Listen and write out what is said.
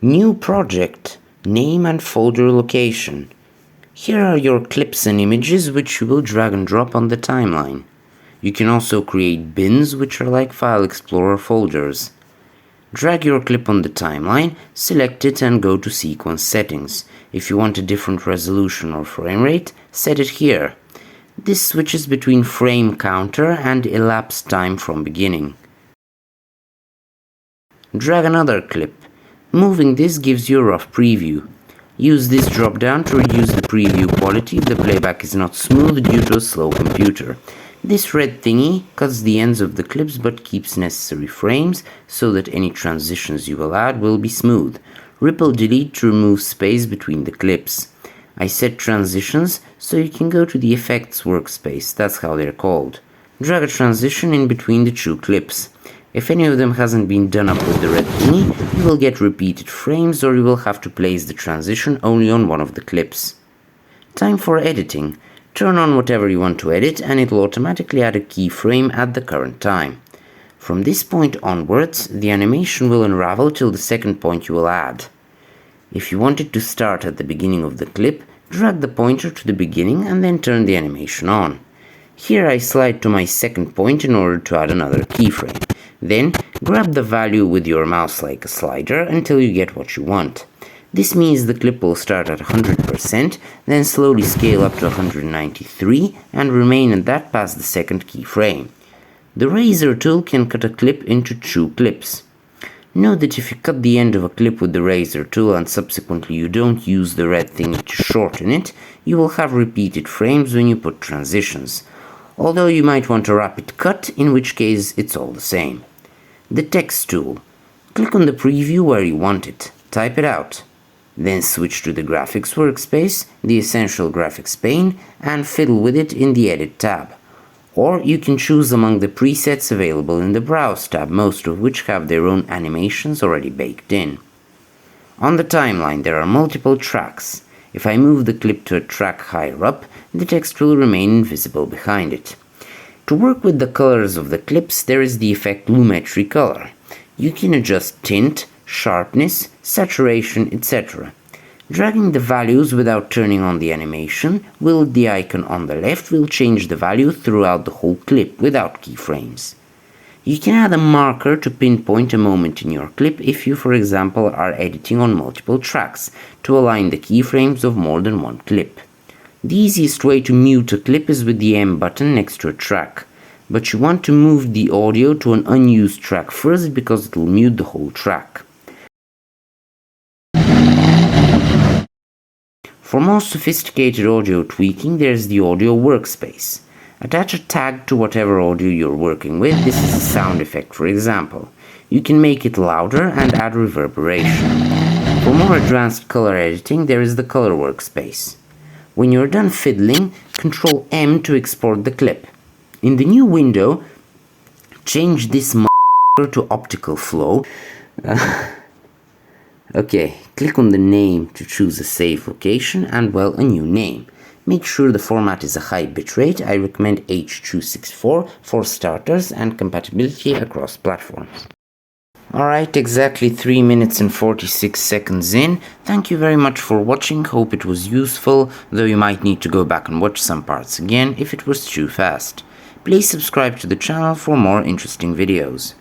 New project, name and folder location. Here are your clips and images which you will drag and drop on the timeline. You can also create bins which are like File Explorer folders. Drag your clip on the timeline, select it and go to Sequence Settings. If you want a different resolution or frame rate, set it here. This switches between frame counter and elapsed time from beginning. Drag another clip. Moving this gives you a rough preview. Use this drop down to reduce the preview quality if the playback is not smooth due to a slow computer. This red thingy cuts the ends of the clips but keeps necessary frames so that any transitions you will add will be smooth. Ripple delete to remove space between the clips. I set transitions so you can go to the effects workspace, that's how they're called. Drag a transition in between the two clips. If any of them hasn't been done up with the red thingy, you will get repeated frames or you will have to place the transition only on one of the clips. Time for editing. Turn on whatever you want to edit and it will automatically add a keyframe at the current time. From this point onwards, the animation will unravel till the second point you will add. If you want it to start at the beginning of the clip, drag the pointer to the beginning and then turn the animation on. Here I slide to my second point in order to add another keyframe. Then, grab the value with your mouse like a slider until you get what you want. This means the clip will start at 100%, then slowly scale up to 193 and remain at that past the second keyframe. The razor tool can cut a clip into two clips. Note that if you cut the end of a clip with the razor tool and subsequently you don't use the red thingy to shorten it, you will have repeated frames when you put transitions. Although you might want a rapid cut, in which case it's all the same. The text tool. Click on the preview where you want it. Type it out. Then switch to the Graphics workspace, the Essential Graphics pane, and fiddle with it in the Edit tab. Or you can choose among the presets available in the Browse tab, most of which have their own animations already baked in. On the timeline there are multiple tracks. If I move the clip to a track higher up, the text will remain invisible behind it. To work with the colors of the clips, there is the effect Lumetri Color. You can adjust tint, sharpness, saturation, etc. Dragging the values without turning on the animation, with the icon on the left will change the value throughout the whole clip without keyframes. You can add a marker to pinpoint a moment in your clip if you, for example, are editing on multiple tracks to align the keyframes of more than one clip. The easiest way to mute a clip is with the M button next to a track, but you want to move the audio to an unused track first because it will mute the whole track. For more sophisticated audio tweaking, there's the audio workspace. Attach a tag to whatever audio you're working with. This is a sound effect, for example. You can make it louder and add reverberation. For more advanced color editing, there is the color workspace. When you're done fiddling, Ctrl M to export the clip. In the new window, change this to optical flow. Okay, click on the name to choose a safe location and, well, a new name. Make sure the format is a high bitrate. I recommend H.264 for starters and compatibility across platforms. Alright, exactly 3 minutes and 46 seconds in. Thank you very much for watching. Hope it was useful, though you might need to go back and watch some parts again if it was too fast. Please subscribe to the channel for more interesting videos.